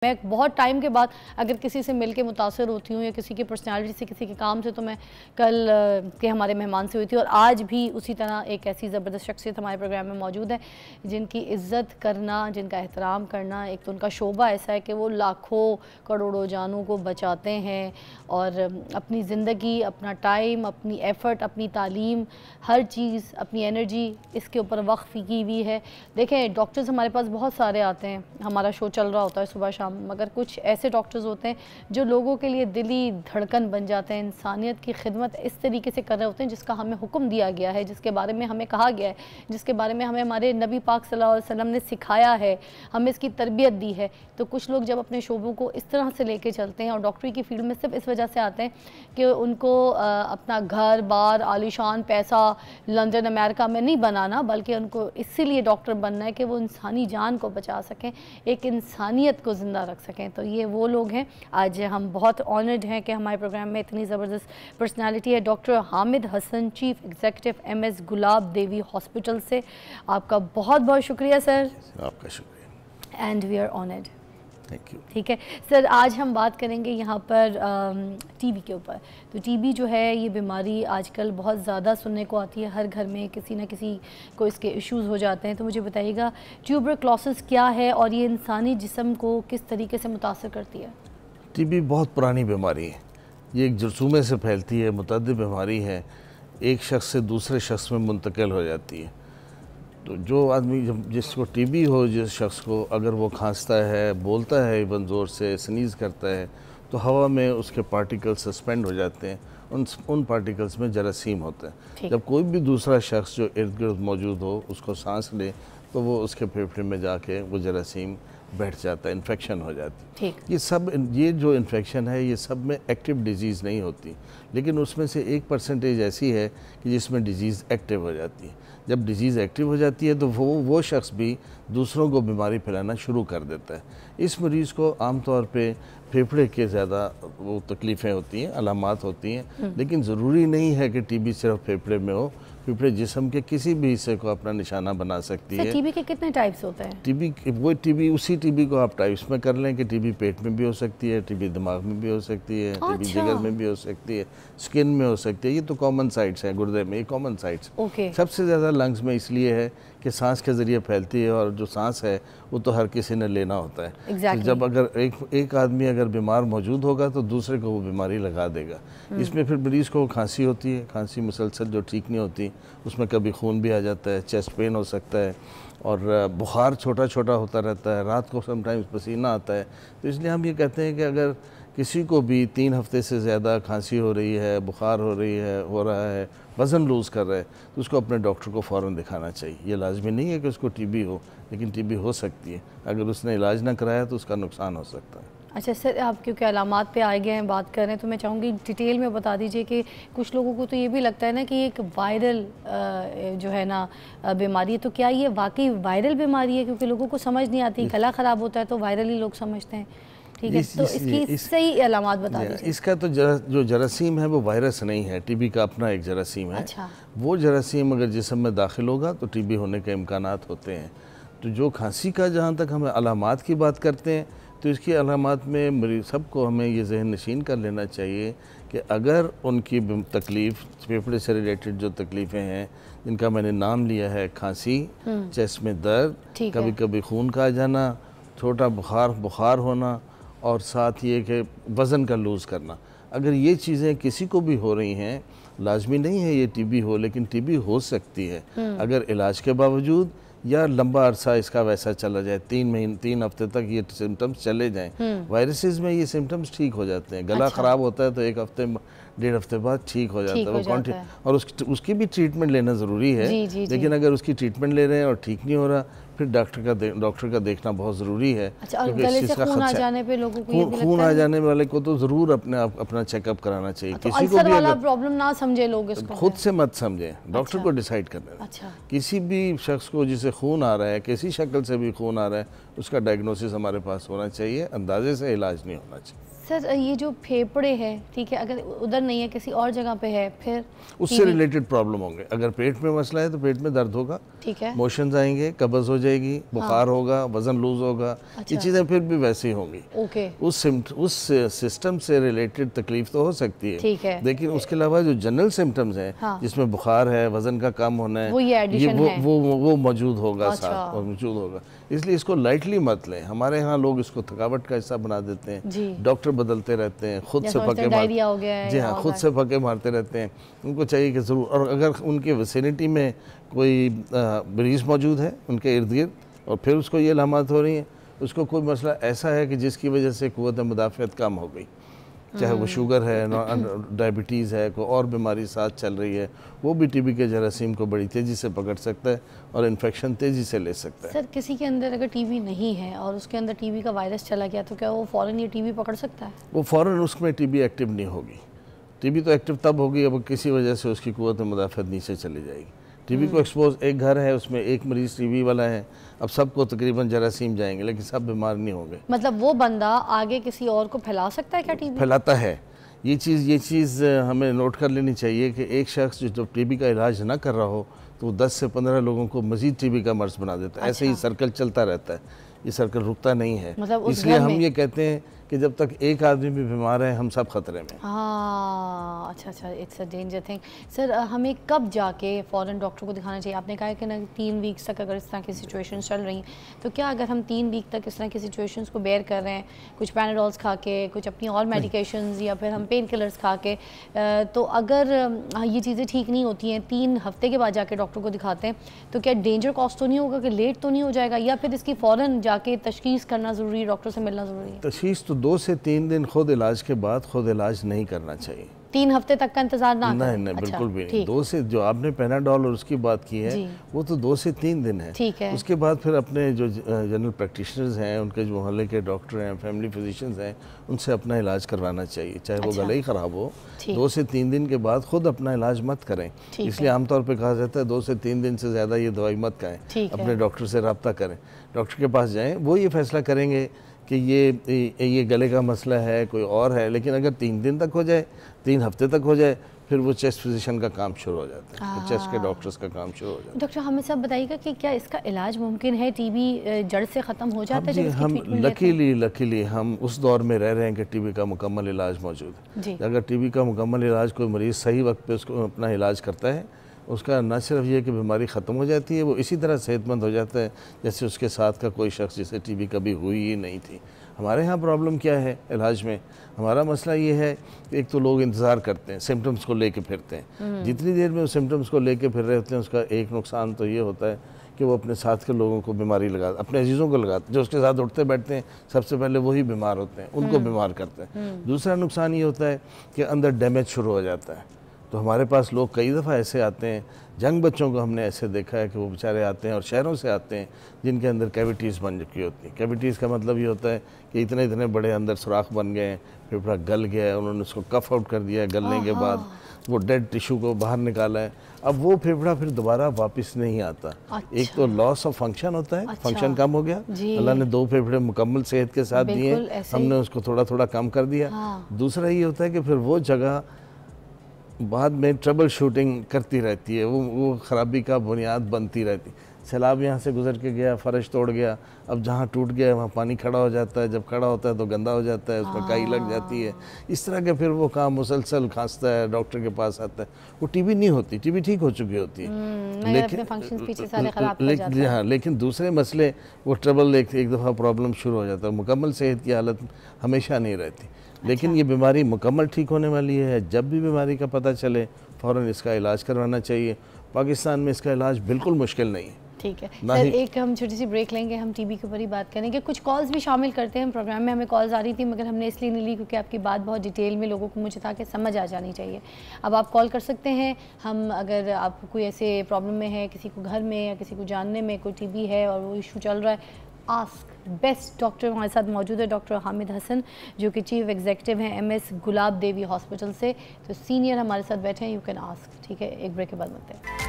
मैं बहुत टाइम के बाद अगर किसी से मिल के मुतासर होती हूँ या किसी की पर्सनालिटी से, किसी के काम से, तो मैं कल के हमारे मेहमान से हुई थी और आज भी उसी तरह एक ऐसी ज़बरदस्त शख्सियत हमारे प्रोग्राम में मौजूद है जिनकी इज़्ज़त करना, जिनका एहतराम करना। एक तो उनका शोबा ऐसा है कि वो लाखों करोड़ों जानों को बचाते हैं और अपनी ज़िंदगी, अपना टाइम, अपनी एफ़र्ट, अपनी तालीम, हर चीज़, अपनी एनर्जी इसके ऊपर वक्फ़ की हुई है। देखें, डॉक्टर्स हमारे पास बहुत सारे आते हैं, हमारा शो चल रहा होता है सुबह शाम, मगर कुछ ऐसे डॉक्टर्स होते हैं जो लोगों के लिए दिली धड़कन बन जाते हैं, इंसानियत की खिदमत इस तरीके से कर रहे होते हैं जिसका हमें हुक्म दिया गया है, जिसके बारे में हमें कहा गया है, जिसके बारे में हमें हमारे नबी पाक सल्लल्लाहु अलैहि वसल्लम ने सिखाया है, हमें इसकी तरबियत दी है। तो कुछ लोग जब अपने शोबों को इस तरह से लेके चलते हैं और डॉक्टरी की फील्ड में सिर्फ इस वजह से आते हैं कि उनको अपना घर बार, आलीशान पैसा लंदन अमेरिका में नहीं बनाना, बल्कि उनको इसीलिए डॉक्टर बनना है कि वो इंसानी जान को बचा सकें, एक इंसानियत को ज़िंदा रख सकें। तो ये वो लोग हैं। आज हम बहुत ऑनर्ड हैं कि हमारे प्रोग्राम में इतनी ज़बरदस्त पर्सनालिटी है। Doctor Hamid Hasan, chief executive MS Gulab Devi hospital से, आपका बहुत बहुत शुक्रिया सर। आपका शुक्रिया। And we are honoured. Thank you. ठीक है सर, आज हम बात करेंगे यहाँ पर टीबी के ऊपर। तो टीबी जो है ये बीमारी आजकल बहुत ज़्यादा सुनने को आती है, हर घर में किसी न किसी को इसके इश्यूज़ हो जाते हैं। तो मुझे बताइएगा ट्यूबरक्लोसिस क्या है और ये इंसानी जिस्म को किस तरीके से मुतासर करती है? टीबी बहुत पुरानी बीमारी है, ये एक जरसूमे से फैलती है, मुतअद्दिद बीमारी है, एक शख्स से दूसरे शख्स में मुंतकिल हो जाती है। तो जो आदमी जब जिसको टीबी हो, जिस शख्स को, अगर वो खांसता है, बोलता है इवन ज़ोर से, स्नीज़ करता है, तो हवा में उसके पार्टिकल्स सस्पेंड हो जाते हैं, उन पार्टिकल्स में जरासीम होते हैं। जब कोई भी दूसरा शख्स जो इर्द गिर्द मौजूद हो उसको सांस ले तो वो उसके फेफड़े में जाके वो जरासीम बैठ जाता है, इन्फेक्शन हो जाती है। ये जो इन्फेक्शन है ये सब में एक्टिव डिजीज़ नहीं होती, लेकिन उसमें से 1% ऐसी है कि जिसमें डिजीज़ एक्टिव हो जाती है। जब डिजीज़ एक्टिव हो जाती है तो वो शख्स भी दूसरों को बीमारी फैलाना शुरू कर देता है। इस मरीज़ को आमतौर पे फेफड़े के ज़्यादा वो तकलीफ़ें होती हैं, अलामात होती हैं, लेकिन ज़रूरी नहीं है कि टीबी सिर्फ फेफड़े में हो, फेफड़े जिस्म के किसी भी हिस्से को अपना निशाना बना सकती है। टीबी के कितने टाइप्स होते हैं? उसी टीबी को आप टाइप्स में कर लें कि टीबी पेट में भी हो सकती है, टीबी दिमाग में भी हो सकती है, टीबी जिगर में भी हो सकती है, स्किन में हो सकती है। ये तो कॉमन साइट्स हैं गुर्दे में, ये कॉमन साइट्स। सबसे ज़्यादा लंग्स में इसलिए है कि सांस के ज़रिए फैलती है और जो सांस है वो तो हर किसी ने लेना होता है। तो जब अगर एक आदमी अगर बीमार मौजूद होगा तो दूसरे को वो बीमारी लगा देगा। इसमें फिर मरीज़ को खांसी होती है, खांसी मुसलसल जो ठीक नहीं होती, उसमें कभी खून भी आ जाता है, चेस्ट पेन हो सकता है और बुखार छोटा छोटा होता रहता है, रात को समटाइम्स पसीना आता है। तो इसलिए हम ये कहते हैं कि अगर किसी को भी 3 हफ्ते से ज़्यादा खांसी हो रही है, बुखार हो रहा है, वज़न लूज़ कर रहा है, तो उसको अपने डॉक्टर को फ़ौरन दिखाना चाहिए। ये लाजमी नहीं है कि उसको टीबी हो, लेकिन टीबी हो सकती है। अगर उसने इलाज ना कराया तो उसका नुकसान हो सकता है। अच्छा सर, आप क्योंकि अलामात पे आए गए हैं, बात कर रहे हैं, तो मैं चाहूँगी डिटेल में बता दीजिए कि कुछ लोगों को तो ये भी लगता है ना कि एक वायरल जो है ना बीमारी है, तो क्या ये वाकई वायरल बीमारी है? क्योंकि लोगों को समझ नहीं आती, गला ख़राब होता है तो वायरल ही लोग समझते हैं। ठीक है, तो इसकी सही अलामात बता दीजिए। इसका तो जो जरासीम है वो वायरस नहीं है, टीबी का अपना एक जरासीम है। अच्छा। वो जरासीम अगर जिस्म में दाखिल होगा तो टीबी होने के इम्कानात होते हैं। तो जो खांसी का जहाँ तक हमें अलामात की बात करते हैं तो इसकी अलामात में मरीज़ सबको हमें ये जहन नशीन कर लेना चाहिए कि अगर उनकी तकलीफ़ फेफड़े से रिलेटेड जो तकलीफ़ें हैं जिनका मैंने नाम लिया है, खांसी, चेस्ट में दर्द, कभी कभी खून का आ जाना, छोटा बुखार होना और साथ ये कि वज़न का लूज़ करना, अगर ये चीज़ें किसी को भी हो रही हैं, लाजमी नहीं है ये टीबी हो, लेकिन टीबी हो सकती है अगर इलाज के बावजूद या लंबा अरसा इसका वैसा चला जाए, 3 हफ्ते तक ये सिम्टम्स चले जाएं। वायरसेस में ये सिम्टम्स ठीक हो जाते हैं। गला ख़राब होता है तो 1 हफ्ते 1.5 हफ्ते बाद ठीक हो जाता है और उसकी भी ट्रीटमेंट लेना ज़रूरी है। लेकिन अगर उसकी ट्रीटमेंट ले रहे हैं और ठीक नहीं हो रहा, फिर डॉक्टर का देखना बहुत ज़रूरी है। खून आ जाने पे लोगों को खून आ जाने वाले को तो ज़रूर अपना चेकअप कराना चाहिए। तो किसी को भी अगर प्रॉब्लम ना समझे लोग इसको, खुद से मत समझें, डॉक्टर को डिसाइड करना है। अच्छा। किसी भी शख्स को जिसे खून आ रहा है, किसी शक्ल से भी खून आ रहा है, उसका डायग्नोसिस हमारे पास होना चाहिए, अंदाजे से इलाज नहीं होना चाहिए। सर ये जो फेफड़े है, ठीक है, अगर उधर नहीं है किसी और जगह पे है, फिर उससे रिलेटेड प्रॉब्लम होंगे। अगर पेट में मसला है तो पेट में दर्द होगा, ठीक है, मोशंस आएंगे, कब्ज हो जाएगी, बुखार होगा, वजन लूज होगा, ये चीज़ें फिर भी वैसी होंगी। ओके, उस सिस्टम से रिलेटेड तकलीफ तो हो सकती है, ठीक है, लेकिन उसके अलावा जो जनरल सिम्टम्स हैं, जिसमें बुखार है, वजन का कम होना है, वो मौजूद होगा, साथ मौजूद होगा। इसलिए इसको लाइटली मत लें। हमारे यहाँ लोग इसको थकावट का हिस्सा बना देते हैं, डॉक्टर बदलते रहते हैं, खुद से फके मारते, जी हाँ, खुद से फके मारते रहते हैं। उनको चाहिए कि ज़रूर, और अगर उनके विसिनिटी में कोई मरीज़ मौजूद है उनके इर्द गिर्द और फिर उसको ये लामत हो रही हैं, उसको कोई मसला ऐसा है कि जिसकी वजह से क़ुव्वत मुदाफ़अत कम हो गई, चाहे वो शुगर है, डायबिटीज़ है, कोई और बीमारी साथ चल रही है, वो भी टीबी के जरासीम को बड़ी तेज़ी से पकड़ सकता है और इन्फेक्शन तेज़ी से ले सकता है। सर किसी के अंदर अगर टीबी नहीं है और उसके अंदर टीबी का वायरस चला गया तो क्या वो फ़ौरन ये टीबी पकड़ सकता है? वो फ़ौरन उसमें टीबी एक्टिव नहीं होगी। टीबी तो एक्टिव तब होगी अब किसी वजह से उसकी क़ुव्वत मुदाफ़अत नीचे चली जाएगी। टीबी को एक्सपोज, एक घर है उसमें एक मरीज़ टीबी वाला है, अब सबको तकरीबन जरासीम जाएंगे लेकिन सब बीमार नहीं होंगे। मतलब वो बंदा आगे किसी और को फैला सकता है क्या टीबी? फैलाता है। ये चीज़ हमें नोट कर लेनी चाहिए कि एक शख्स जो टीबी का इलाज ना कर रहा हो तो 10 से 15 लोगों को मज़ीद टीबी का मर्ज़ बना देता है। ऐसे ही सर्कल चलता रहता है, ये सर्कल रुकता नहीं है। मतलब इसलिए हम ये कहते हैं कि जब तक एक आदमी भी बीमार है हम सब खतरे में। हाँ, अच्छा, it's a danger thing. Sir हमें कब जाके फ़ौरन डॉक्टर को दिखाना चाहिए? आपने कहा कि ना 3 वीक्स तक अगर इस तरह की सिचुएशन चल रही हैं, तो क्या अगर हम 3 वीक तक इस तरह की सिचुएशंस को बेयर कर रहे हैं, कुछ पैनाडोल्स खा के, कुछ अपनी और मेडिकेशंस या फिर हम पेन किलर्स खा के, तो अगर ये चीज़ें ठीक नहीं होती हैं, 3 हफ्ते के बाद जाके डॉक्टर को दिखाते हैं, तो क्या डेंजर कॉज तो नहीं होगा कि लेट तो नहीं हो जाएगा, या फिर इसकी फ़ौरन जाके तशख़ीस करना ज़रूरी है, डॉक्टर से मिलना ज़रूरी है? तशख़ीस तो 2 से 3 दिन खुद इलाज के बाद खुद इलाज नहीं करना चाहिए। 3 हफ्ते तक का इंतजार ना करें? नहीं, बिल्कुल भी नहीं। 2 से, जो आपने पैनाडोल और उसकी बात की है वो तो 2 से 3 दिन है, ठीक है। उसके बाद फिर अपने जो जनरल प्रैक्टिशनर्स हैं, उनके जो मोहल्ले के डॉक्टर हैं, फैमिली फिजिशियंस हैं, उनसे अपना इलाज करवाना चाहिए, चाहे वो गला ही ख़राब हो। 2 से 3 दिन के बाद खुद अपना इलाज मत करें। इसलिए आमतौर पर कहा जाता है 2 से 3 दिन से ज़्यादा ये दवाई मत खाएँ, अपने डॉक्टर से रब्ता करें, डॉक्टर के पास जाएँ, वो ये फैसला करेंगे कि ये गले का मसला है, कोई और है। लेकिन अगर 3 दिन तक हो जाए, 3 हफ्ते तक हो जाए, फिर वो चेस्ट फिजिशियन का काम शुरू हो जाता है, चेस्ट के डॉक्टर्स का काम शुरू हो जाता है। डॉक्टर हमें सब बताइएगा कि क्या इसका इलाज मुमकिन है? टीबी जड़ से ख़त्म हो जाता है? हम लकीली हम उस दौर में रह रहे हैं कि टीबी का मुकम्मल इलाज मौजूद है। अगर टीबी का मुकम्मल इलाज कोई मरीज़ सही वक्त पे उसको अपना इलाज करता है, उसका न सिर्फ ये कि बीमारी ख़त्म हो जाती है, वो इसी तरह सेहतमंद हो जाता है जैसे उसके साथ का कोई शख्स जिसे टीबी कभी हुई ही नहीं थी। हमारे यहाँ प्रॉब्लम क्या है इलाज में? हमारा मसला ये है कि एक तो लोग इंतज़ार करते हैं, सिम्टम्स को लेके फिरते हैं। जितनी देर में वो सिम्टम्स को लेके फिर रहे होते हैं, उसका एक नुकसान तो ये होता है कि वो अपने साथ के लोगों को बीमारी अपने अजीज़ों को लगाते, जो उसके साथ उठते बैठते हैं सबसे पहले वही बीमार होते हैं, उनको बीमार करते हैं। दूसरा नुकसान ये होता है कि अंदर डैमेज शुरू हो जाता है। तो हमारे पास लोग कई दफ़ा ऐसे आते हैं, जंग बच्चों को हमने ऐसे देखा है कि वो बेचारे आते हैं और शहरों से आते हैं जिनके अंदर कैविटीज़ बन चुकी होती हैं। कैविटीज़ का मतलब ये होता है कि इतने बड़े अंदर सुराख बन गए हैं, फेफड़ा गल गया है, उन्होंने उसको कफ आउट कर दिया है, गलने के बाद वो डेड टिश्यू को बाहर निकाला है। अब वो फेफड़ा फिर दोबारा वापस नहीं आता। एक तो लॉस ऑफ फंक्शन होता है, फंक्शन कम हो गया, अल्लाह ने 2 फेफड़े मुकम्मल सेहत के साथ दिए, हमने उसको थोड़ा थोड़ा कम कर दिया। दूसरा ये होता है कि फिर वो जगह बाद में ट्रबल शूटिंग करती रहती है, वो ख़राबी का बुनियाद बनती रहती। सैलाब यहाँ से गुजर के गया, फ़र्श तोड़ गया, अब जहाँ टूट गया वहाँ पानी खड़ा हो जाता है, जब खड़ा होता है तो गंदा हो जाता है, उसमें काई लग जाती है। इस तरह के फिर वो काम मुसलसल खांसता है, डॉक्टर के पास आता है। वो टीबी नहीं होती, टीबी ठीक हो चुकी होती है, हाँ, लेकिन दूसरे मसले वो ट्रबल एक दफ़ा प्रॉब्लम शुरू हो जाता है। मुकम्मल सेहत की हालत हमेशा नहीं रहती, लेकिन ये बीमारी मुकम्मल ठीक होने वाली है। जब भी बीमारी का पता चले फ़ौरन इसका इलाज करवाना चाहिए। पाकिस्तान में इसका इलाज बिल्कुल मुश्किल नहीं है। ठीक है सर, एक हम छोटी सी ब्रेक लेंगे, हम टीबी के ऊपर ही बात करेंगे। कुछ कॉल्स भी शामिल करते हैं प्रोग्राम में, हमें कॉल्स आ रही थी मगर हमने इसलिए नहीं ली क्योंकि आपकी बात बहुत डिटेल में लोगों को मुझे था कि समझ आ जानी चाहिए। अब आप कॉल कर सकते हैं, हम अगर आपको कोई ऐसे प्रॉब्लम में है, किसी को घर में या किसी को जानने में कोई टीबी है और वो इशू चल रहा है, आस्क बेस्ट डॉक्टर हमारे साथ मौजूद है, डॉक्टर हामिद हसन जो कि चीफ एग्जीक्यूटिव हैं MS गुलाब देवी हॉस्पिटल से। तो सीनियर हमारे साथ बैठे हैं, यू कैन आस्क। ठीक है, एक ब्रेक के बाद मिलते हैं।